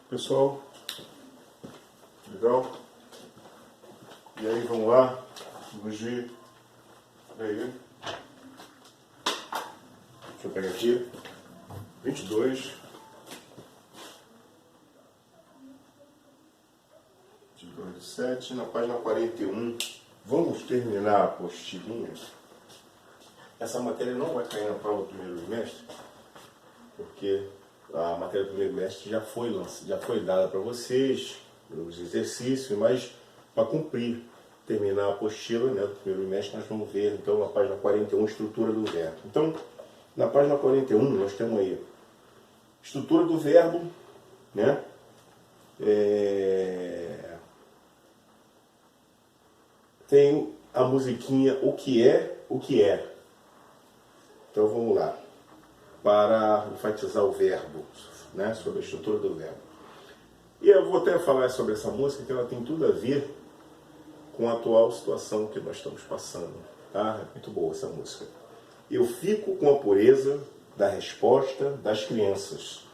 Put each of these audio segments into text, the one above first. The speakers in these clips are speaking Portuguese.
Pessoal, legal? E aí, vamos lá? Hoje, aí, deixa eu pegar aqui, 22 de 7, na página 41. Vamos terminar a apostilinha. Essa matéria não vai cair na prova do primeiro bimestre, porque a matéria do primeiro bimestre já foi dada para vocês, os exercícios, mas para cumprir, terminar a apostila, né, do primeiro bimestre, nós vamos ver, então, na página 41, estrutura do verbo. Então, na página 41, nós temos aí estrutura do verbo, né, tem a musiquinha o que é. Então, vamos lá. Para enfatizar o verbo, né, sobre a estrutura do verbo. E eu vou até falar sobre essa música, que ela tem tudo a ver com a atual situação que nós estamos passando. Tá? É muito boa essa música. Eu fico com a pureza da resposta das crianças.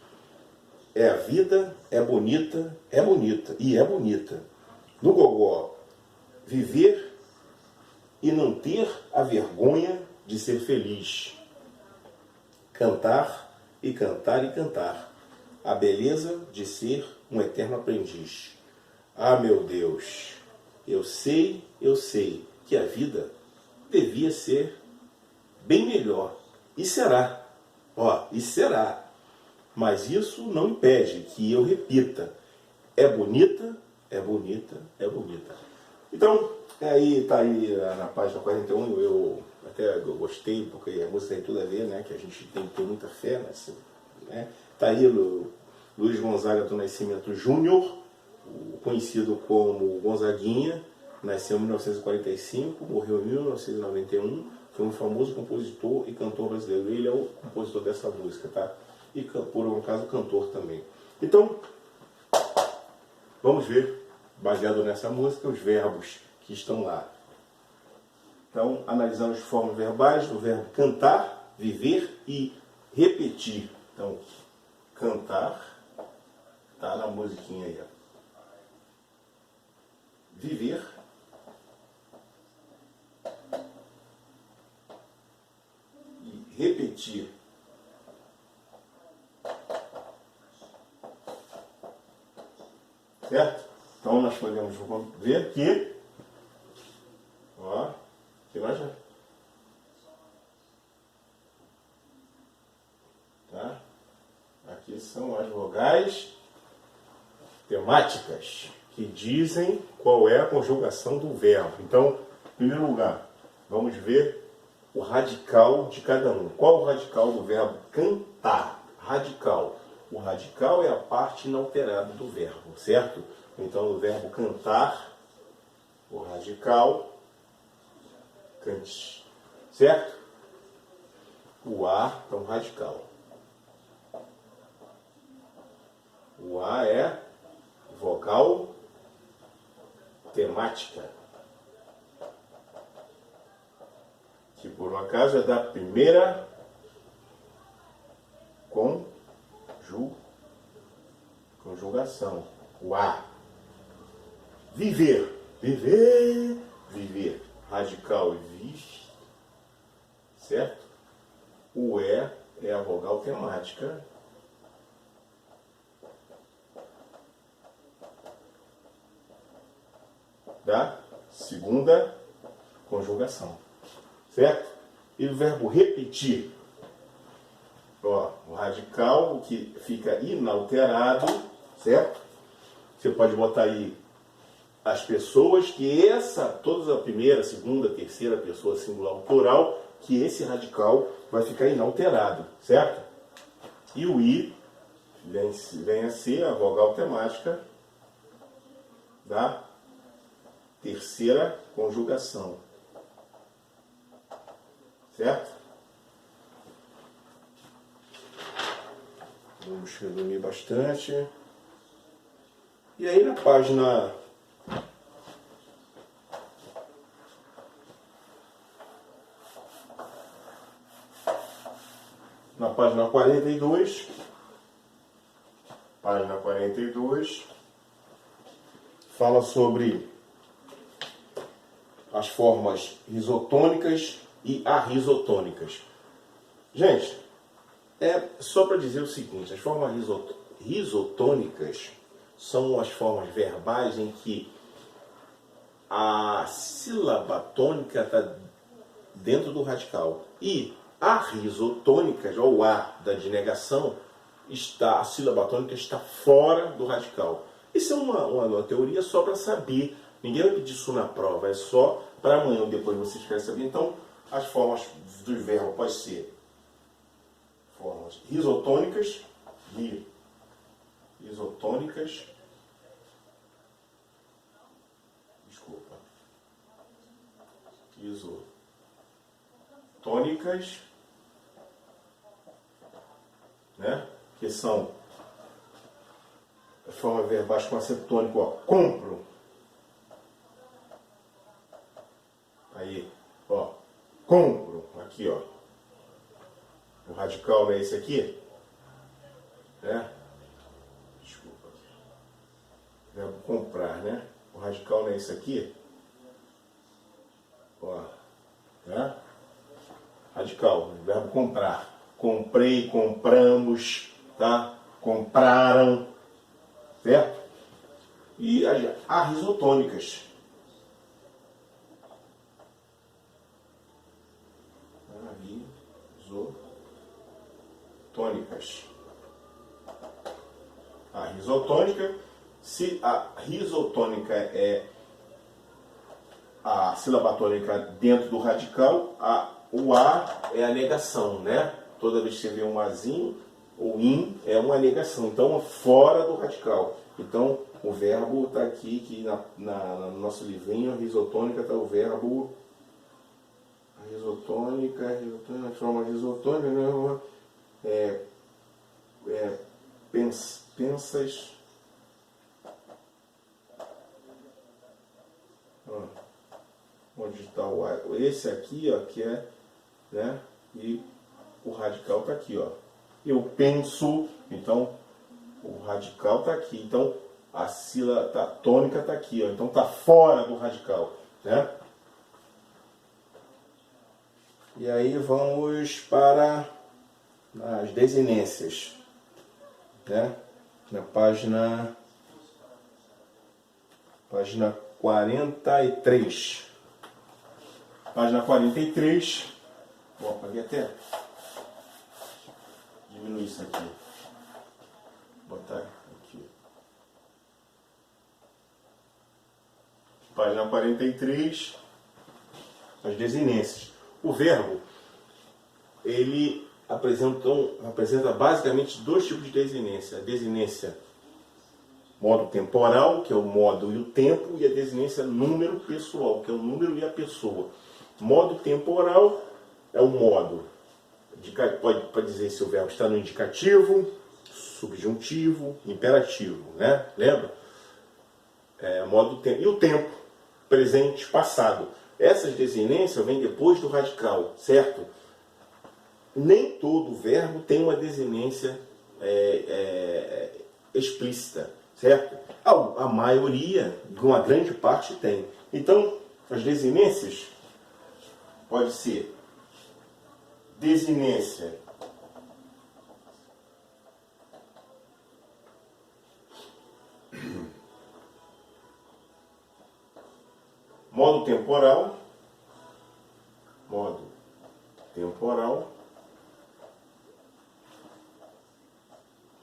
É a vida, é bonita e é bonita. No gogó, viver e não ter a vergonha de ser feliz. Cantar e cantar e cantar. A beleza de ser um eterno aprendiz. Ah, meu Deus, eu sei que a vida devia ser bem melhor. E será. E será. Mas isso não impede que eu repita. É bonita, é bonita, é bonita. Então, aí está aí na página 41, eu gostei, porque a música tem tudo a ver, né? Que a gente tem que ter muita fé, né? Está aí o Luiz Gonzaga do Nascimento Júnior, conhecido como Gonzaguinha, nasceu em 1945, morreu em 1991, foi um famoso compositor e cantor brasileiro. Ele é o compositor dessa música, tá? E por um caso cantor também. Então, vamos ver, baseado nessa música, os verbos que estão lá. Então, analisando as formas verbais do verbo cantar, viver e repetir. Então, cantar, tá na musiquinha aí, ó. Viver, e repetir. Certo? Então, nós podemos ver que tá? Aqui são as vogais temáticas que dizem qual é a conjugação do verbo. Então, em primeiro lugar, vamos ver o radical de cada um. Qual o radical do verbo cantar? Radical. O radical é a parte inalterada do verbo, certo? Então, no verbo cantar, o radical, cante, certo? O A é um radical. O A é vogal temática, que por um acaso é da primeira conjugação. O A. Viver. Viver. Viver. Radical vive. Certo? O E é a vogal temática. Da segunda conjugação. Certo? E o verbo repetir. O radical, o que fica inalterado, certo? Você pode botar aí as pessoas, que todas a primeira, segunda, terceira pessoa singular plural, que esse radical vai ficar inalterado, certo? E o I vem a ser a vogal temática da terceira conjugação. Certo? Vamos resumir bastante. E aí na página 42, página 42, fala sobre as formas risotônicas e arrisotônicas. Gente, é só para dizer o seguinte, as formas risotônicas são as formas verbais em que a sílaba tônica está dentro do radical. E arrisotônicas, ou A da denegação, a sílaba tônica está fora do radical. Isso é uma teoria só para saber. Ninguém vai pedir isso na prova, é só para amanhã ou depois vocês querem saber. Então, as formas do verbo podem ser formas risotônicas, isotônicas, né? Que são as formas verbais com acento tônico, ó, compro. Aí, ó, compro, aqui, ó. O radical não é esse aqui? Né? Desculpa. Verbo comprar, né? O radical não é esse aqui? Ó, né? Radical, verbo comprar. Comprei, compramos, tá? Compraram, certo? E as arrisotônicas. A risotônica, se a risotônica é a sílaba tônica dentro do radical, o A é a negação, né? Toda vez que você vê um Azinho, ou in, é uma negação, então fora do radical. Então o verbo está aqui, que no nosso livrinho, a risotônica está o verbo. A risotônica, a forma risotônica, né? Pensas. Onde está o A? Esse aqui, ó, que é, né? E o radical está aqui, ó. Eu penso, então o radical está aqui. Então a sílaba tônica está aqui, ó. Então está fora do radical, né? E aí vamos para as desinências, né? Na página 43. Página 43. Bom, apaguei até. Diminuir isso aqui. Botar aqui. Página 43. As desinências. O verbo, ele apresenta basicamente dois tipos de desinência. A desinência modo temporal, que é o modo e o tempo, e a desinência número pessoal, que é o número e a pessoa. Modo temporal é o modo. Pode dizer se o verbo está no indicativo, subjuntivo, imperativo, né? Lembra? Modo tempo. E o tempo, presente, passado. Essas desinências vêm depois do radical, certo? Nem todo verbo tem uma desinência explícita, certo? A maioria, uma grande parte tem. Então, as desinências pode ser desinência modo temporal,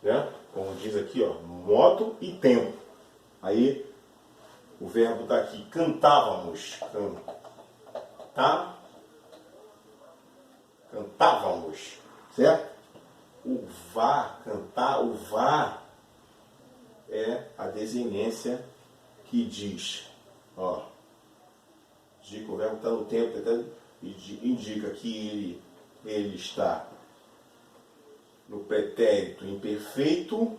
né? Como diz aqui, ó, modo e tempo. Aí o verbo está aqui, cantávamos, cantávamos, certo? O vá, cantar, o vá é a desinência que diz, ó, o verbo está no tempo, indica que ele está no pretérito imperfeito,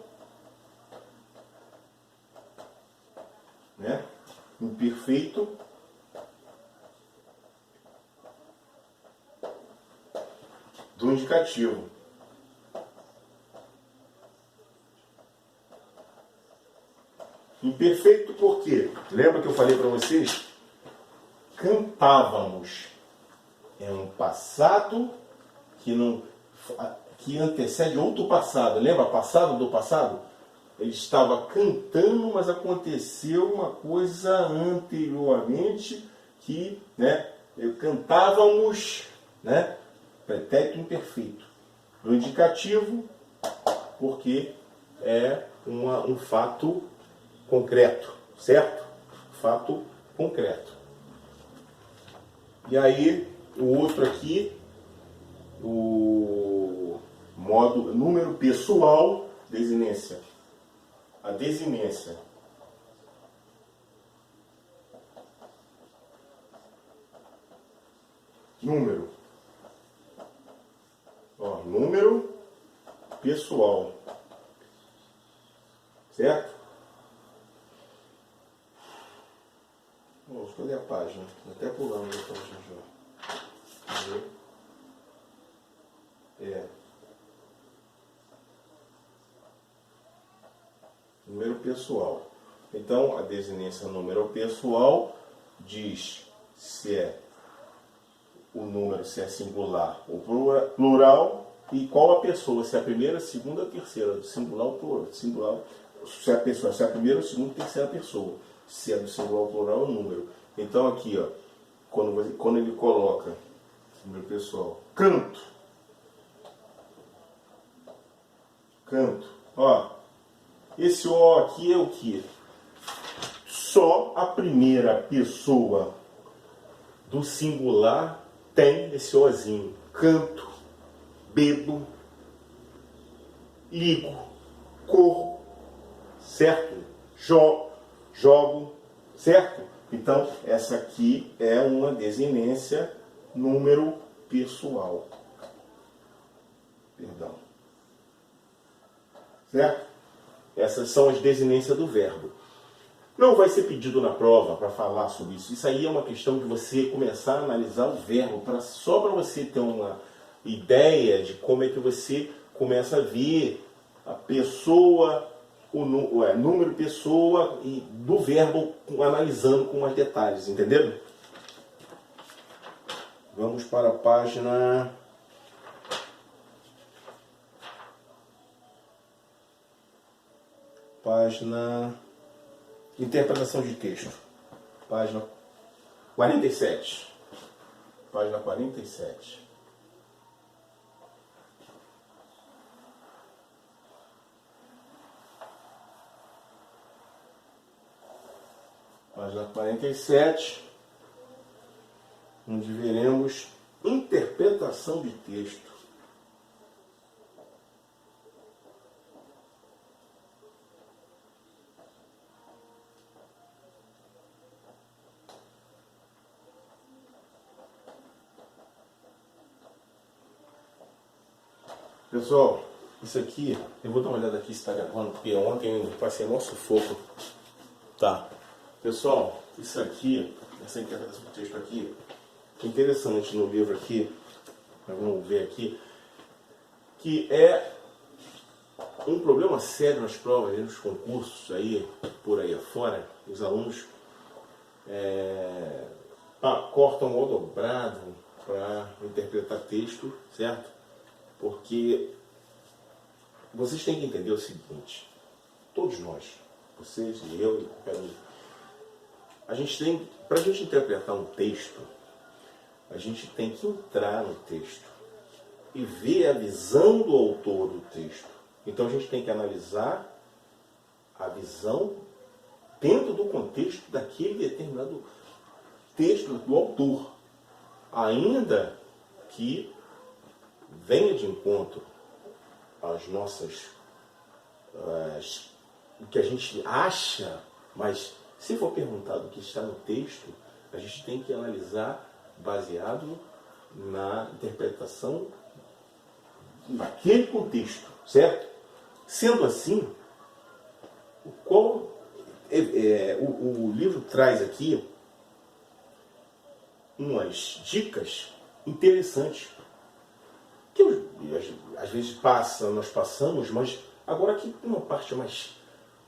né? Imperfeito do indicativo. Imperfeito por quê? Lembra que eu falei para vocês? Cantávamos. É um passado que antecede outro passado. Lembra passado do passado? Ele estava cantando, mas aconteceu uma coisa anteriormente que, cantávamos, pretérito imperfeito. No indicativo, porque é um fato concreto, certo? Fato concreto. E aí, o outro aqui, o número pessoal, desinência. A desinência. Número. Número pessoal. Certo? Escolhi a página. Até pulando a página já. Número pessoal. Então, a desinência número pessoal diz se é o número, se é singular ou plural, e qual a pessoa, se é a primeira, segunda, terceira, singular ou plural. Singular, se é a primeira, segunda, terceira pessoa. Se é do singular ou plural, o número. Então aqui, quando ele coloca, número pessoal, canto. Esse O aqui é o que? Só a primeira pessoa do singular tem esse Ozinho. Canto, bebo, ligo, corro, certo? Jogo, certo? Então, essa aqui é uma desinência número pessoal. Perdão. Certo? Essas são as desinências do verbo. Não vai ser pedido na prova para falar sobre isso. Isso aí é uma questão de você começar a analisar o verbo, só para você ter uma ideia de como é que você começa a ver a pessoa, número pessoa e do verbo, analisando com mais detalhes, entenderam? Vamos para a página... Interpretação de texto. Página 47. Página 47. Página 47, onde veremos interpretação de texto. Pessoal, isso aqui, eu vou dar uma olhada aqui se está gravando, porque ontem eu passei nosso sufoco. Tá. Pessoal, isso aqui, essa interpretação do texto aqui, que é interessante no livro aqui, vamos ver aqui, que é um problema sério nas provas, nos concursos aí, por aí afora. Os alunos cortam o dobrado para interpretar texto, certo? Porque vocês têm que entender o seguinte, todos nós, vocês e eu e qualquer um, para a gente interpretar um texto, a gente tem que entrar no texto e ver a visão do autor do texto. Então a gente tem que analisar a visão dentro do contexto daquele determinado texto do autor, ainda que venha de encontro às nossas, o que a gente acha, mas se for perguntado o que está no texto, a gente tem que analisar baseado na interpretação daquele contexto, certo? Sendo assim, o livro traz aqui umas dicas interessantes, que às vezes nós passamos, mas agora aqui uma parte mais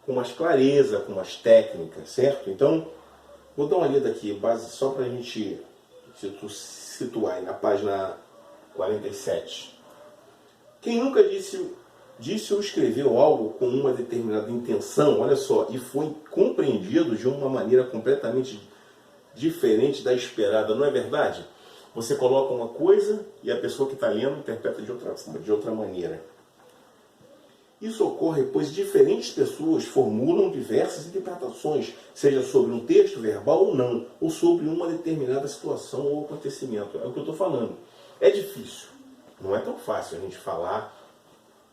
com mais clareza, com mais técnica, certo? Então, vou dar uma lida aqui, base só para a gente situar aí na página 47. Quem nunca disse ou escreveu algo com uma determinada intenção, olha só, e foi compreendido de uma maneira completamente diferente da esperada, não é verdade? Você coloca uma coisa e a pessoa que está lendo interpreta de outra maneira. Isso ocorre pois diferentes pessoas formulam diversas interpretações, seja sobre um texto verbal ou não, ou sobre uma determinada situação ou acontecimento. É o que eu estou falando. É difícil, não é tão fácil a gente falar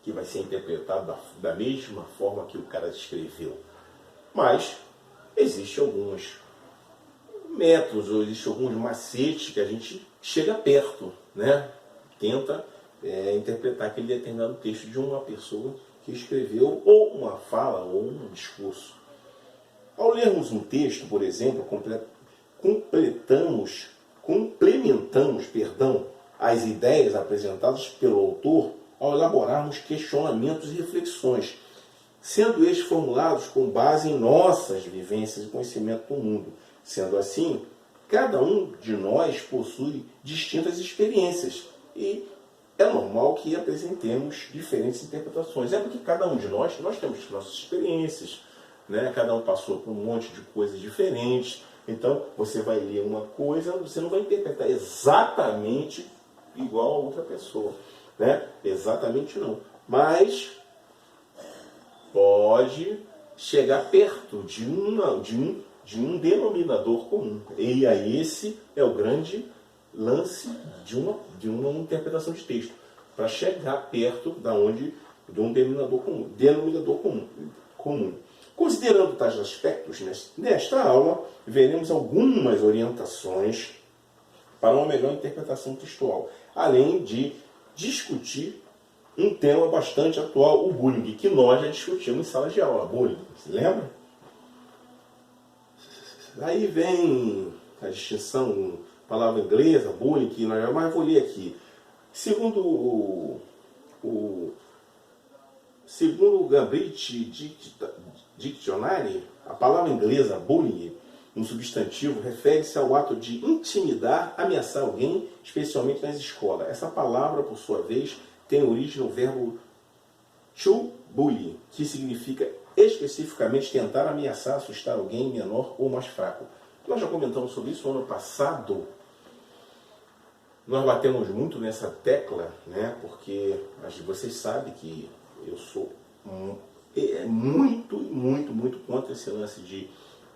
que vai ser interpretado da mesma forma que o cara escreveu. Mas existem alguns métodos, ou existem alguns macetes que a gente chega perto, né? Tenta interpretar aquele determinado texto de uma pessoa que escreveu ou uma fala ou um discurso. Ao lermos um texto, por exemplo, complementamos, as ideias apresentadas pelo autor ao elaborarmos questionamentos e reflexões, sendo estes formulados com base em nossas vivências e conhecimento do mundo. Sendo assim, cada um de nós possui distintas experiências e é normal que apresentemos diferentes interpretações. É porque cada um de nós temos nossas experiências, né? Cada um passou por um monte de coisas diferentes. Então, você vai ler uma coisa, você não vai interpretar exatamente igual a outra pessoa, né? Exatamente não. Mas pode chegar perto de um denominador comum. E aí esse é o grande lance de uma interpretação de texto, para chegar perto de um denominador comum. Considerando tais aspectos, nesta aula veremos algumas orientações para uma melhor interpretação textual, além de discutir um tema bastante atual, o bullying, que nós já discutimos em sala de aula. Bullying, você lembra? Aí vem a distinção, palavra inglesa, bullying, que nós jamais vou ler aqui. Segundo o Cambridge Dictionary, a palavra inglesa bullying, um substantivo, refere-se ao ato de intimidar, ameaçar alguém, especialmente nas escolas. Essa palavra, por sua vez, tem origem no verbo to bully, que significa especificamente tentar ameaçar, assustar alguém menor ou mais fraco. Nós já comentamos sobre isso no ano passado. Nós batemos muito nessa tecla, né? Porque vocês sabem que eu sou muito contra esse lance de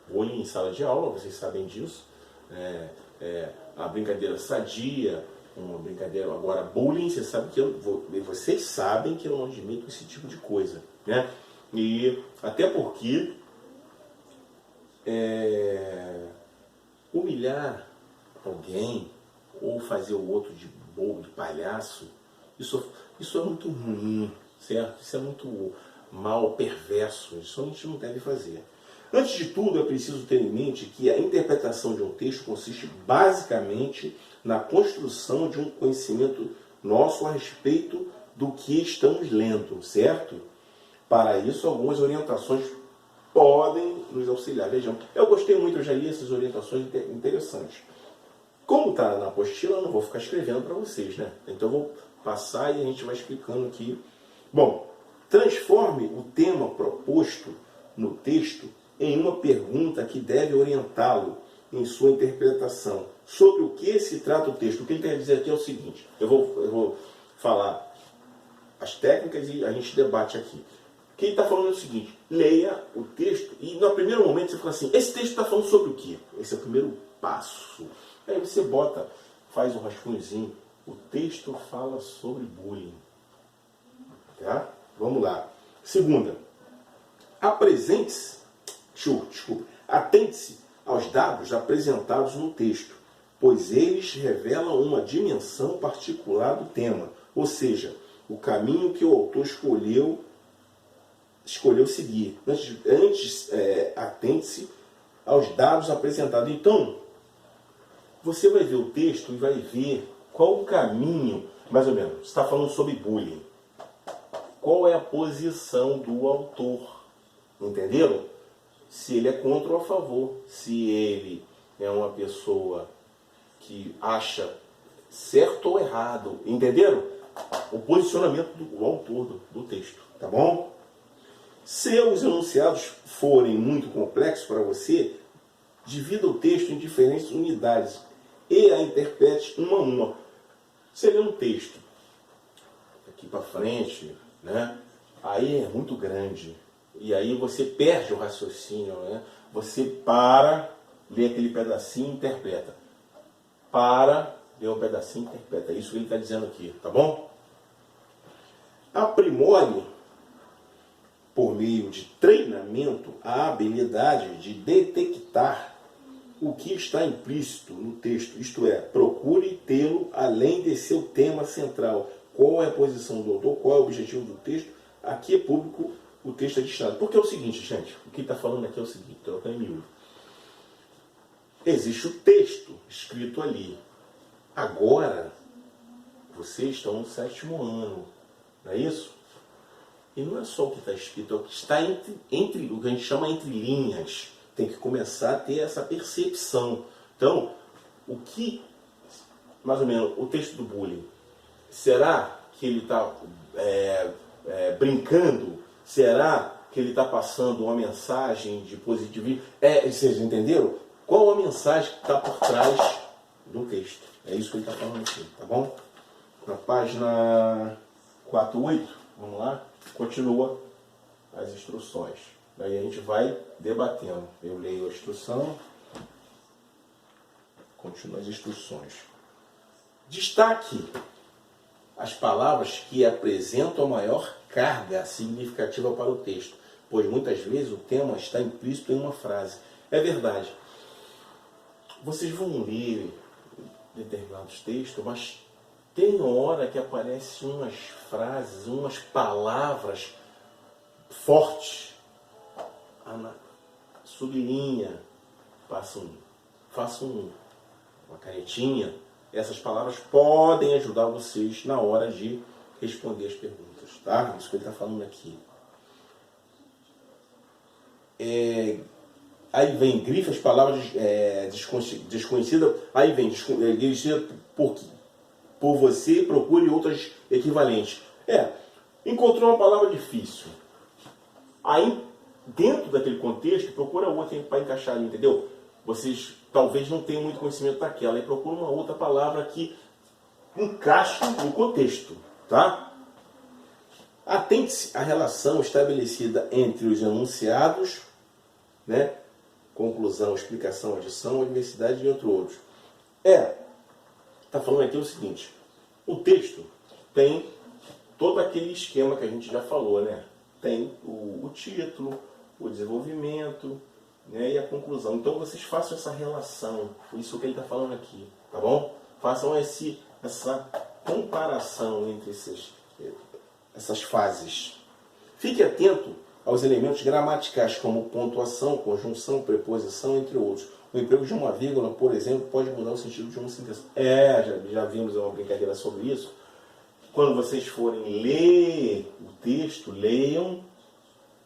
bullying em sala de aula, vocês sabem disso. A brincadeira sadia, uma brincadeira. Agora, bullying, vocês sabem que eu não admito esse tipo de coisa, né? E até porque humilhar alguém ou fazer o outro de bobo, de palhaço, isso é muito ruim, certo? Isso é muito mal, perverso. Isso a gente não deve fazer. Antes de tudo, é preciso ter em mente que a interpretação de um texto consiste basicamente na construção de um conhecimento nosso a respeito do que estamos lendo, certo? Para isso, algumas orientações podem nos auxiliar. Vejam, eu gostei muito, eu já li essas orientações interessantes. Como está na apostila, eu não vou ficar escrevendo para vocês, né? Então eu vou passar e a gente vai explicando aqui. Bom, transforme o tema proposto no texto em uma pergunta que deve orientá-lo em sua interpretação. Sobre o que se trata o texto? O que ele quer dizer aqui é o seguinte, eu vou falar as técnicas e a gente debate aqui. O que ele está falando é o seguinte, leia o texto e no primeiro momento você fala assim, esse texto está falando sobre o quê? Esse é o primeiro passo. Aí você faz um rascunhozinho, o texto fala sobre bullying. Tá? Vamos lá. Segunda, atente-se aos dados apresentados no texto, pois eles revelam uma dimensão particular do tema, ou seja, o caminho que o autor escolheu seguir. Atente-se aos dados apresentados. Então, você vai ver o texto e vai ver qual o caminho, mais ou menos, está falando sobre bullying. Qual é a posição do autor? Entenderam? Se ele é contra ou a favor. Se ele é uma pessoa que acha certo ou errado. Entenderam? O posicionamento do autor do texto. Tá bom? Se os enunciados forem muito complexos para você, divida o texto em diferentes unidades e a interprete uma a uma. Se ele é um texto aqui para frente, né? Aí é muito grande. E aí você perde o raciocínio, né? Você para, lê aquele pedacinho e interpreta. Para, lê um pedacinho e interpreta. É isso que ele está dizendo aqui, tá bom? Aprimore, por meio de treinamento, a habilidade de detectar o que está implícito no texto, isto é, procure tê-lo além de seu tema central. Qual é a posição do autor, qual é o objetivo do texto, aqui é público, o texto é destinado. Porque é o seguinte, gente, o que está falando aqui é o seguinte, trocar em miúdo. Existe o texto escrito ali. Agora, vocês estão no 7º ano, não é isso? E não é só o que está escrito, é o que está entre o que a gente chama entre linhas. Tem que começar a ter essa percepção. Então, o que, mais ou menos, o texto do bullying, será que ele está brincando? Será que ele está passando uma mensagem de positivismo? Vocês entenderam? Qual a mensagem que está por trás do texto? É isso que ele está falando aqui, tá bom? Na página 48, vamos lá, continua as instruções. Daí a gente vai debatendo. Eu leio a instrução, continua as instruções. Destaque as palavras que apresentam a maior carga significativa para o texto, pois muitas vezes o tema está implícito em uma frase. É verdade. Vocês vão ler determinados textos, mas tem hora que aparecem umas frases, umas palavras fortes. Sublinha, faça uma canetinha. Essas palavras podem ajudar vocês na hora de responder as perguntas, tá? Isso que ele está falando aqui. Aí vem, grife as palavras desconhecidas. Aí vem, desconhecida por você, procure outras equivalentes. Encontrou uma palavra difícil. Aí, dentro daquele contexto, procura outra para encaixar ali, entendeu? Vocês talvez não tenham muito conhecimento daquela, e procura uma outra palavra que encaixe no contexto, tá? Atente-se à relação estabelecida entre os enunciados, né? Conclusão, explicação, adição, adversidade e outros. Está falando aqui o seguinte, o texto tem todo aquele esquema que a gente já falou, né? Tem o título, o desenvolvimento, né, e a conclusão. Então vocês façam essa relação, isso que ele está falando aqui, tá bom? Façam essa comparação entre essas fases. Fique atento aos elementos gramaticais, como pontuação, conjunção, preposição, entre outros. O emprego de uma vírgula, por exemplo, pode mudar o sentido de uma sentença. Já vimos uma brincadeira sobre isso. Quando vocês forem ler o texto, leiam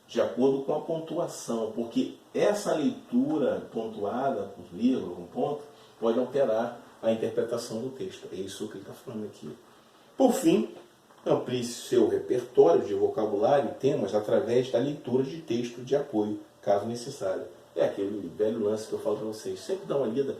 de acordo com a pontuação, porque essa leitura pontuada, por vírgula, com ponto, pode alterar a interpretação do texto. É isso que ele está falando aqui. Por fim, amplie seu repertório de vocabulário e temas através da leitura de texto de apoio, caso necessário. É aquele velho lance que eu falo para vocês. Sempre dá uma lida.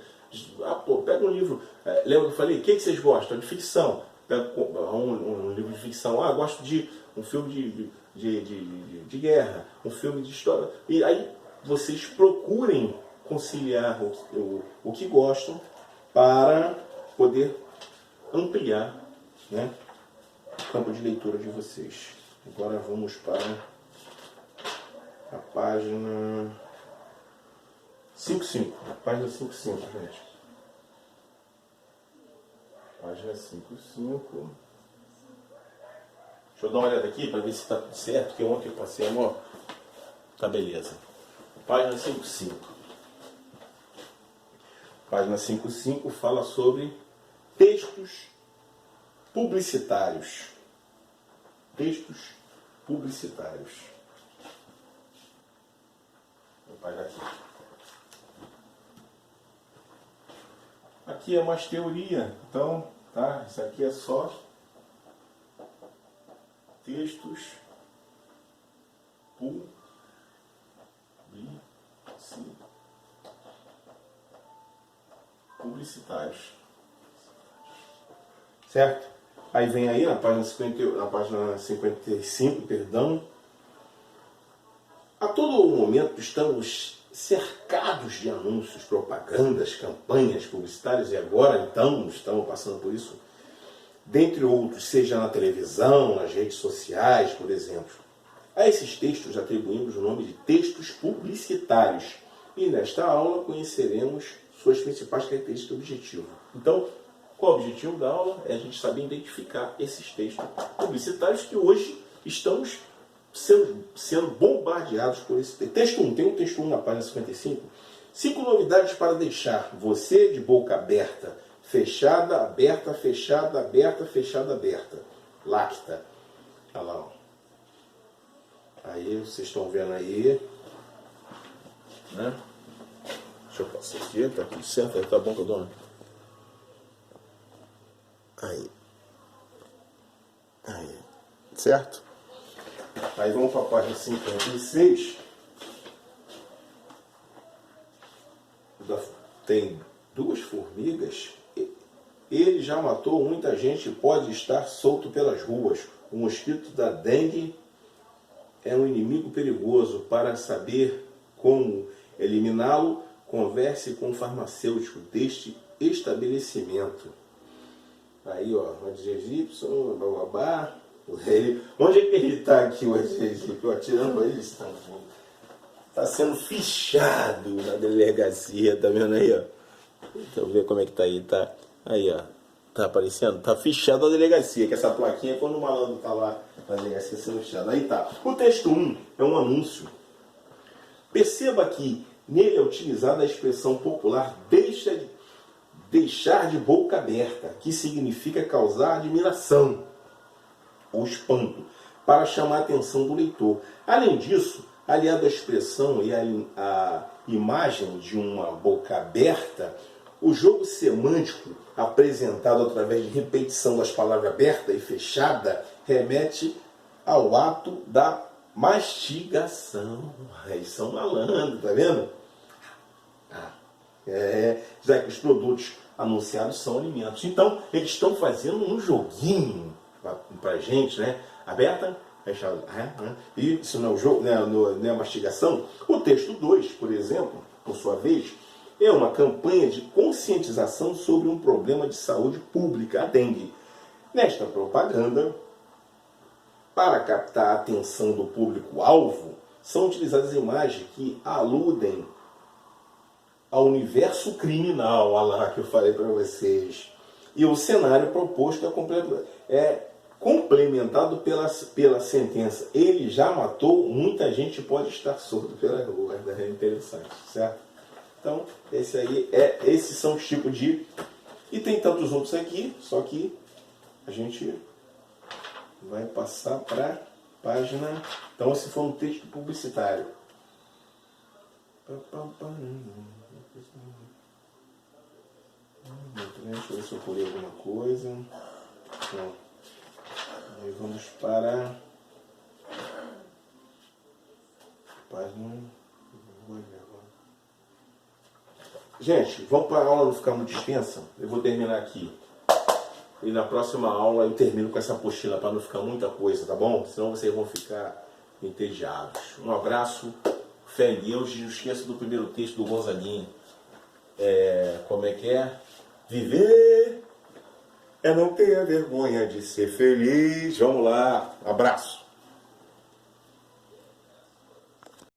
Pega um livro. Lembra que eu falei? O que vocês gostam? De ficção. Pega um livro de ficção. Gosto de um filme de guerra, um filme de história. E aí vocês procurem conciliar o que gostam para poder ampliar, né, o campo de leitura de vocês. Agora vamos para a página 5.5. Página 5.5, gente. Página 5.5. Deixa eu dar uma olhada aqui para ver se está tudo certo, porque ontem eu passei uma... Tá beleza. Página 5.5. Página 5.5 fala sobre textos publicitários. Textos publicitários. aqui. Aqui é mais teoria, então, tá? Isso aqui é só textos publicitários. Certo? Aí vem aí na página 55, perdão. A todo momento estamos cercados de anúncios, propagandas, campanhas publicitárias, e agora então estamos passando por isso, dentre outros, seja na televisão, nas redes sociais, por exemplo. A esses textos atribuímos o nome de textos publicitários, e nesta aula conheceremos suas principais características e objetivos. Então, qual é o objetivo da aula? É a gente saber identificar esses textos publicitários que hoje estamos sendo bombardeados por esse texto. Texto 1, tem um texto 1 na página 55. 5 novidades para deixar você de boca aberta, fechada, aberta, fechada, aberta, fechada, aberta. Lacta. Olha lá, ó. Aí, vocês estão vendo aí, né? Deixa eu passar aqui, tá tudo certo, aí tá bom que eu dou, né? Aí. Certo? Aí vamos para a página 56. Tem 2 formigas. Ele já matou muita gente e pode estar solto pelas ruas. O mosquito da dengue é um inimigo perigoso. Para saber como eliminá-lo, converse com o farmacêutico deste estabelecimento. Aí, ó, o egípcio, bababá. Onde é que ele está aqui, o egípcio? Tirando ele, está sendo fichado na delegacia, tá vendo aí, ó? Deixa eu ver como é que tá aí, tá? Aí, ó, tá aparecendo? Tá fichado na delegacia, que essa plaquinha, quando o malandro tá lá na delegacia sendo fichado. Aí tá. O texto 1 é um anúncio. Perceba que nele é utilizada a expressão popular deixar de boca aberta, que significa causar admiração ou espanto, para chamar a atenção do leitor. Além disso, aliado à expressão e à imagem de uma boca aberta, o jogo semântico apresentado através de repetição das palavras aberta e fechada remete ao ato da mastigação. Eles são malandros, tá vendo? Já que os produtos anunciados são alimentos. Então, eles estão fazendo um joguinho pra gente, né? Aberta, fechada. E isso não é o jogo, não é a mastigação. O texto 2, por exemplo, por sua vez, é uma campanha de conscientização sobre um problema de saúde pública, a dengue. Nesta propaganda, para captar a atenção do público-alvo, são utilizadas imagens que aludem ao universo criminal, olha lá que eu falei para vocês. E o cenário proposto é complementado pela sentença. Ele já matou, muita gente pode estar solto pela rua. É interessante, certo? Então, esses são os tipos de... E tem tantos outros aqui, só que a gente vai passar para a página... Então, esse foi um texto publicitário. Deixa eu ver se eu pulei alguma coisa. Não. Aí vamos para a página. Gente, vamos para a aula não ficar muito extensa. Eu vou terminar aqui. E na próxima aula eu termino com essa apostila para não ficar muita coisa, tá bom? Senão vocês vão ficar entediados. Um abraço, fé em Deus. E não esqueça do primeiro texto do Gonzaguinho. Como é que é? Viver é não ter a vergonha de ser feliz. Vamos lá. Abraço.